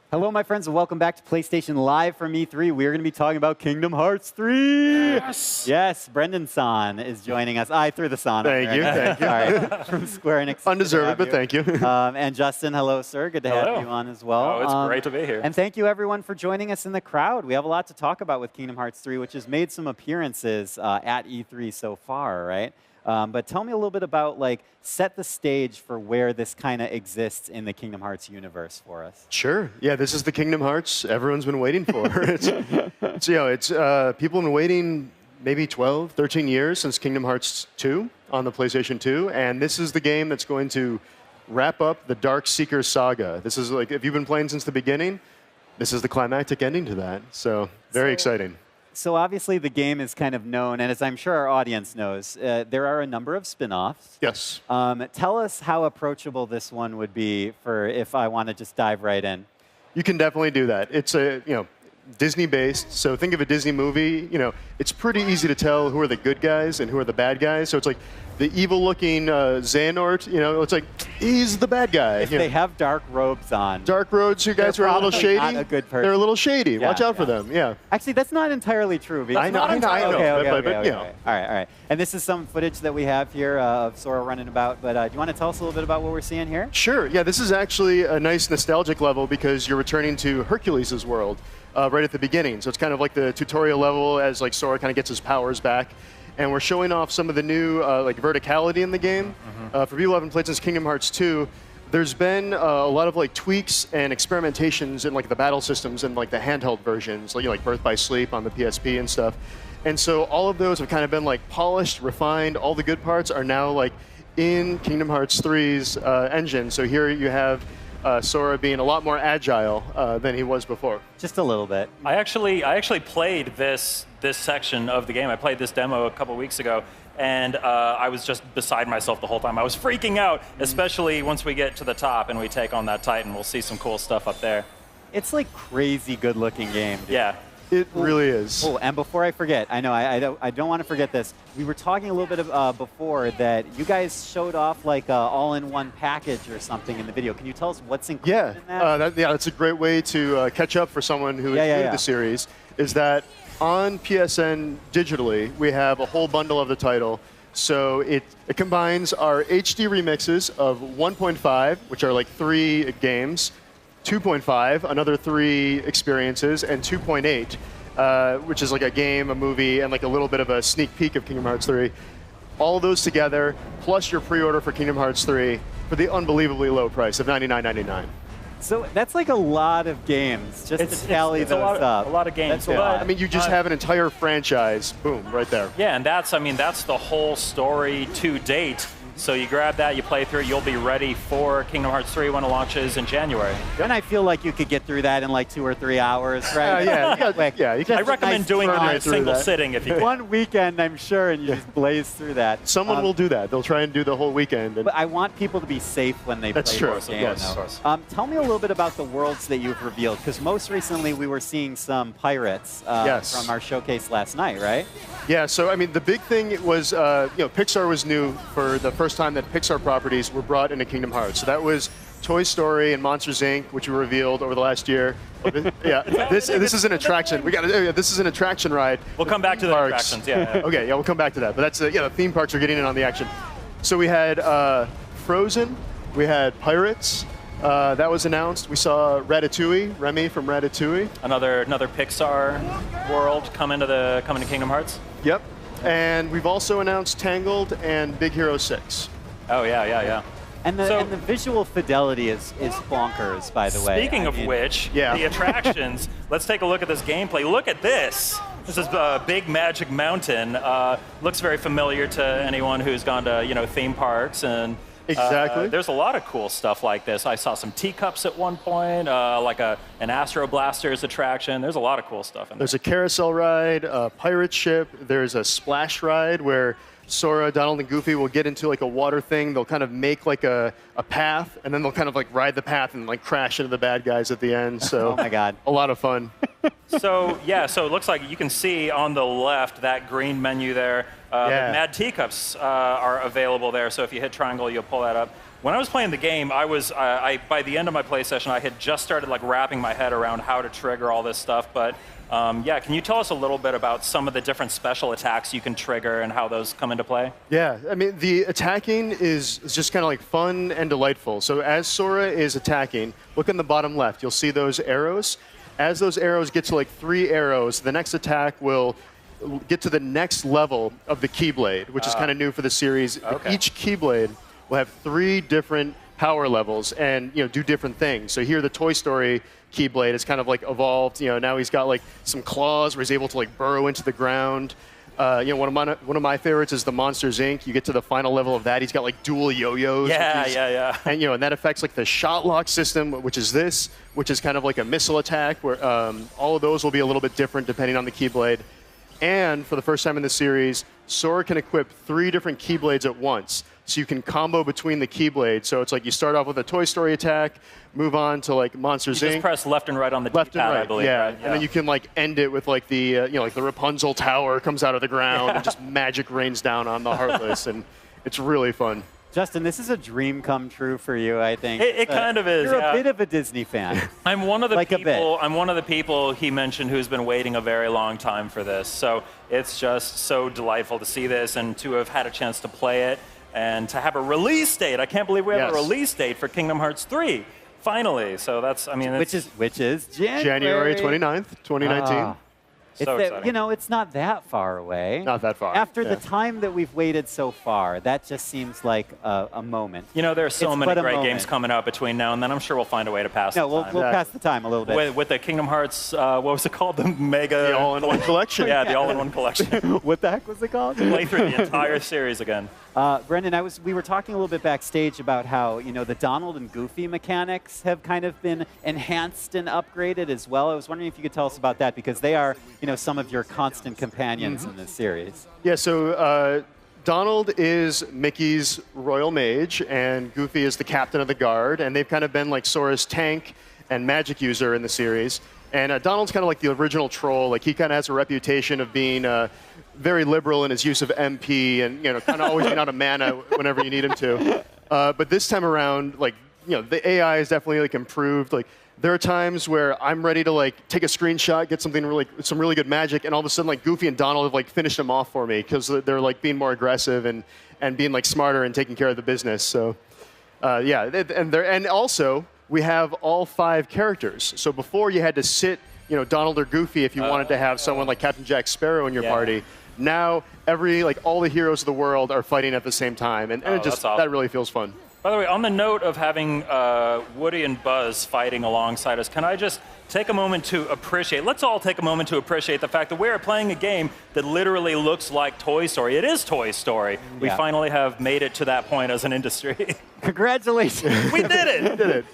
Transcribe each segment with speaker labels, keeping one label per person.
Speaker 1: Hello, my friends, and welcome back to PlayStation Live from E3. We're going to be talking about Kingdom Hearts 3.
Speaker 2: Yes.
Speaker 1: Yes, Brendan San is joining us. I threw the San.
Speaker 2: Thank you.
Speaker 1: Sorry, from Square Enix.
Speaker 2: Undeserved, but thank you.
Speaker 1: And Justin, hello, sir. Good to have you on as well.
Speaker 3: Oh, it's great to be here.
Speaker 1: And thank you, everyone, for joining us in the crowd. We have a lot to talk about with Kingdom Hearts 3, which has made some appearances at E3 so far, right? But tell me a little bit about, set the stage for where this kind of exists in the Kingdom Hearts universe for us.
Speaker 2: Sure. Yeah, this is the Kingdom Hearts everyone's been waiting for. People have been waiting maybe 12, 13 years since Kingdom Hearts 2 on the PlayStation 2, and this is the game that's going to wrap up the Dark Seeker saga. This is if you've been playing since the beginning, this is the climactic ending to that. So very exciting.
Speaker 1: So obviously the game is kind of known, and as I'm sure our audience knows, there are a number of spin-offs.
Speaker 2: Yes.
Speaker 1: Tell us how approachable this one would be for if I want to just dive right in.
Speaker 2: You can definitely do that. It's Disney-based, so think of a Disney movie. It's pretty easy to tell who are the good guys and who are the bad guys. So it's like the evil-looking Xehanort. It's like he's the bad guy.
Speaker 1: If they have dark robes on.
Speaker 2: Dark robes, you guys are a little shady.
Speaker 1: Not a good person.
Speaker 2: They're a little shady. Watch out for them. Yeah.
Speaker 1: Actually, that's not entirely true.
Speaker 2: I know.
Speaker 1: Okay. All right. And this is some footage that we have here of Sora running about. But do you want to tell us a little bit about what we're seeing here?
Speaker 2: Sure. Yeah, this is actually a nice nostalgic level because you're returning to Hercules' world right at the beginning. So it's kind of like the tutorial level as Sora kind of gets his powers back. And we're showing off some of the new verticality in the game. For people who haven't played since Kingdom Hearts 2, there's been a lot of tweaks and experimentations in the battle systems and the handheld versions, like Birth by Sleep on the PSP and stuff. And so all of those have kind of been polished, refined. All the good parts are now in Kingdom Hearts 3's engine. So here you have Sora being a lot more agile than he was before.
Speaker 1: Just a little bit.
Speaker 3: I actually played this section of the game. I played this demo a couple weeks ago, and I was just beside myself the whole time. I was freaking out, especially once we get to the top and we take on that Titan. We'll see some cool stuff up there.
Speaker 1: It's crazy good-looking game. Dude.
Speaker 3: Yeah.
Speaker 2: It really is.
Speaker 1: Oh, and before I forget, I know I don't want to forget this. We were talking a little bit before that you guys showed off a all-in-one package or something in the video. Can you tell us what's included in that?
Speaker 2: That's a great way to catch up for someone who is new to the series. Is that on PSN digitally, we have a whole bundle of the title. So it combines our HD remixes of 1.5, which are 3 games, 2.5, another 3 experiences, and 2.8, which is a game, a movie, and a little bit of a sneak peek of Kingdom Hearts 3. All those together, plus your pre-order for Kingdom Hearts 3 for the unbelievably low price of $99.99.
Speaker 1: So that's a lot of games just to tally those up.
Speaker 3: A lot of games.
Speaker 1: That's a lot.
Speaker 2: I mean, you just have an entire franchise, boom, right there.
Speaker 3: Yeah, and that's the whole story to date. So you grab that, you play through it, you'll be ready for Kingdom Hearts 3 when it launches in January.
Speaker 1: Yep. And I feel like you could get through that in 2 or 3 hours, right?
Speaker 3: I recommend doing it in a single sitting if you can.
Speaker 1: One weekend, I'm sure, and you just blaze through that.
Speaker 2: Someone will do that. They'll try and do the whole weekend.
Speaker 1: But I want people to be safe when they play this game.
Speaker 2: Yes.
Speaker 1: Tell me a little bit about the worlds that you've revealed, because most recently we were seeing some pirates from our showcase last night, right?
Speaker 2: Yeah, so I mean, the big thing was, Pixar was new for the first time that Pixar properties were brought into Kingdom Hearts. So that was Toy Story and Monsters Inc., which were revealed over the last year. This is an attraction. This is an attraction ride.
Speaker 3: We'll come back to the attractions. Yeah.
Speaker 2: Okay, we'll come back to that. But that's the theme parks are getting in on the action. So we had Frozen, we had Pirates. That was announced. We saw Ratatouille, Remy from Ratatouille.
Speaker 3: Another Pixar world coming to Kingdom Hearts.
Speaker 2: Yep. And we've also announced Tangled and Big Hero 6.
Speaker 3: Oh yeah.
Speaker 1: And the visual fidelity is bonkers, by the way.
Speaker 3: Speaking of which, the attractions. Let's take a look at this gameplay. Look at this. This is Big Magic Mountain. Looks very familiar to anyone who's gone to theme parks and.
Speaker 2: Exactly.
Speaker 3: There's a lot of cool stuff like this. I saw some teacups at one point, an Astro Blasters attraction. There's a lot of cool stuff in there.
Speaker 2: There's a carousel ride, a pirate ship. There's a splash ride where Sora, Donald, and Goofy will get into a water thing. They'll kind of make a path, and then they'll kind of ride the path and crash into the bad guys at the end. So
Speaker 1: oh my God,
Speaker 2: a lot of fun.
Speaker 3: So it looks like you can see on the left that green menu there. The Mad Teacups are available there. So if you hit triangle, you'll pull that up. when I was playing the game, by the end of my play session, I had just started like wrapping my head around how to trigger all this stuff. But yeah, can you tell us a little bit about some of the different special attacks you can trigger and how those come into play?
Speaker 2: Yeah, I mean, the attacking is just kind of like fun and delightful. So as Sora is attacking, look in the bottom left. You'll see those arrows. As those arrows get to like 3 arrows, the next attack will get to the next level of the Keyblade, which is kind of new for the series.
Speaker 3: Okay.
Speaker 2: Each Keyblade will have 3 different power levels and do different things. So here the Toy Story Keyblade is kind of like evolved. Now he's got like some claws where he's able to like burrow into the ground. One of my favorites is the Monsters Inc. You get to the final level of that, he's got like dual yo-yos.
Speaker 3: Yeah.
Speaker 2: And that affects like the shot lock system, which is kind of like a missile attack, where all of those will be a little bit different depending on the Keyblade. And for the first time in the series, Sora can equip 3 different Keyblades at once. So you can combo between the Keyblades. So it's like you start off with a Toy Story attack, move on to like Monsters Inc.
Speaker 3: Just press left and right on the
Speaker 2: left
Speaker 3: D-pad,
Speaker 2: and right,
Speaker 3: I believe.
Speaker 2: yeah.
Speaker 3: Right?
Speaker 2: And then you can like end it with like the like the Rapunzel tower comes out of the ground and just magic rains down on the Heartless, and it's really fun.
Speaker 1: Justin, this is a dream come true for you, I think.
Speaker 3: It kind of is.
Speaker 1: You're
Speaker 3: yeah.
Speaker 1: a bit of a Disney fan.
Speaker 3: I'm one of the
Speaker 1: Like a
Speaker 3: people.
Speaker 1: bit.
Speaker 3: I'm one of the people he mentioned who's been waiting a very long time for this. So it's just so delightful to see this and to have had a chance to play it and to have a release date. I can't believe we have a release date for Kingdom Hearts 3. Finally. So that's. I mean,
Speaker 1: which is
Speaker 2: January 29th, 2019.
Speaker 3: So exciting.
Speaker 1: It's not that far away.
Speaker 2: Not that far.
Speaker 1: After the time that we've waited so far, that just seems like a moment.
Speaker 3: There are so many great
Speaker 1: moment.
Speaker 3: games coming out between now and then. I'm sure we'll find a way to pass the time.
Speaker 1: We'll pass the time a little bit.
Speaker 3: With the Kingdom Hearts, what was it called? The Mega...
Speaker 2: The all-in-one collection.
Speaker 3: Yeah, the all-in-one collection.
Speaker 1: What the heck was it called?
Speaker 3: Play through the entire series again.
Speaker 1: Brendan, we were talking a little bit backstage about how the Donald and Goofy mechanics have kind of been enhanced and upgraded as well. I was wondering if you could tell us about that, because they are some of your constant companions in this series.
Speaker 2: Yeah, so Donald is Mickey's royal mage, and Goofy is the captain of the guard, and they've kind of been like Sora's tank and magic user in the series. And Donald's kind of like the original troll. Like, he kind of has a reputation of being very liberal in his use of MP, and kind of always being out of mana whenever you need him to. But this time around, the AI is definitely like improved. Like, there are times where I'm ready to like take a screenshot, get some really good magic, and all of a sudden like Goofy and Donald have like finished them off for me because they're like being more aggressive and being like smarter and taking care of the business. So yeah, and also we have all 5 characters. So before you had to sit, Donald or Goofy if you wanted to have someone like Captain Jack Sparrow in your party. Now all the heroes of the world are fighting at the same time, and it just awesome. That really feels fun.
Speaker 3: By the way, on the note of having Woody and Buzz fighting alongside us, can I just take a moment to appreciate, let's all take a moment to appreciate the fact that we're playing a game that literally looks like Toy Story. It is Toy Story. We finally have made it to that point as an industry.
Speaker 1: Congratulations.
Speaker 3: We did it.
Speaker 2: We did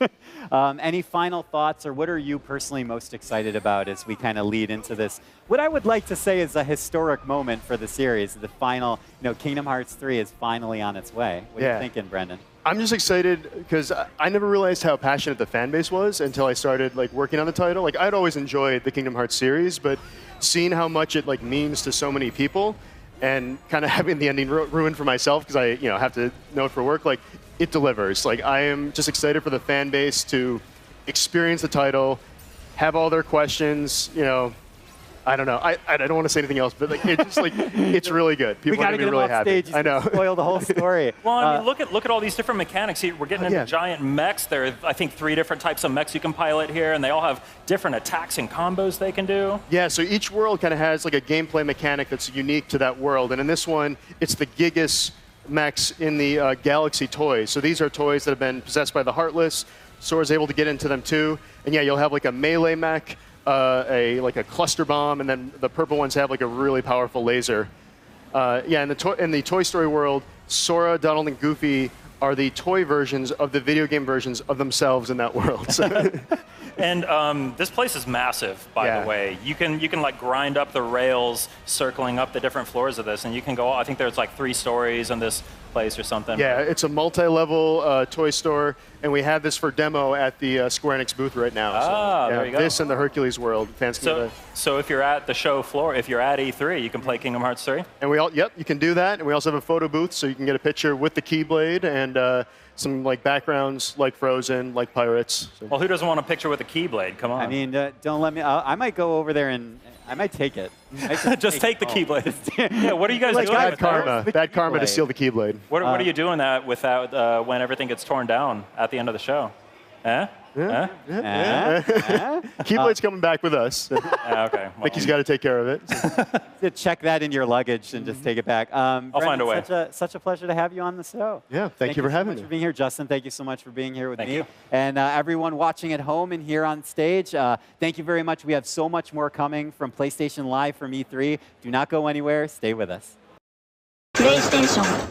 Speaker 2: it.
Speaker 1: Any final thoughts, or what are you personally most excited about as we kind of lead into this? What I would like to say is a historic moment for the series. The final, Kingdom Hearts 3 is finally on its way. What are you thinking, Brendan?
Speaker 2: I'm just excited because I never realized how passionate the fan base was until I started working on the title. I'd always enjoyed the Kingdom Hearts series, but seeing how much it means to so many people, and kind of having the ending ruined for myself because I have to know it for work, it delivers. I am just excited for the fan base to experience the title, have all their questions, I don't know. I don't want to say anything else, but it's really good. People are going to be really happy.
Speaker 1: I know. Spoil the whole story.
Speaker 3: Well, I mean, look at all these different mechanics. We're getting into giant mechs. There are, I think, 3 different types of mechs you can pilot here, and they all have different attacks and combos they can do. Yeah,
Speaker 2: so each world kind of has a gameplay mechanic that's unique to that world, and in this one, it's the Gigas mechs in the Galaxy toys. So these are toys that have been possessed by the Heartless. Sora's able to get into them too, and you'll have a melee mech, a cluster bomb, and then the purple ones have a really powerful laser. In the Toy Story world, Sora, Donald, and Goofy are the toy versions of the video game versions of themselves in that world. So.
Speaker 3: And this place is massive, by the way. You can grind up the rails circling up the different floors of this, and you can go. I think there's 3 stories in this place or something.
Speaker 2: Yeah, it's a multi-level toy store, and we have this for demo at the Square Enix booth right now.
Speaker 3: Ah, there you go.
Speaker 2: This and the Hercules World. Fans can
Speaker 3: so if you're at the show floor, if you're at E3, you can play Kingdom Hearts 3?
Speaker 2: And you can do that. And we also have a photo booth, so you can get a picture with the Keyblade and some like backgrounds like Frozen, like Pirates. So.
Speaker 3: Well, who doesn't want a picture with a Keyblade? Come on.
Speaker 1: I mean, don't let me. I might go over there and I might take it.
Speaker 3: Just take the Keyblade. Yeah, what are you guys doing?
Speaker 2: Bad karma. Bad karma to steal the Keyblade.
Speaker 3: What are you doing that without when everything gets torn down at the end of the show?
Speaker 2: Keyblade's coming back with us.
Speaker 3: Okay. Well.
Speaker 2: Mickey's got to take care of it. So.
Speaker 1: Check that in your luggage and just take it back.
Speaker 3: I'll find a way.
Speaker 1: Such a pleasure to have you on the show.
Speaker 2: Yeah, thank you for having me.
Speaker 1: For being here, Justin. Thank you so much for being here with
Speaker 3: thank
Speaker 1: me.
Speaker 3: You.
Speaker 1: And everyone watching at home and here on stage, thank you very much. We have so much more coming from PlayStation Live from E3. Do not go anywhere. Stay with us.
Speaker 4: PlayStation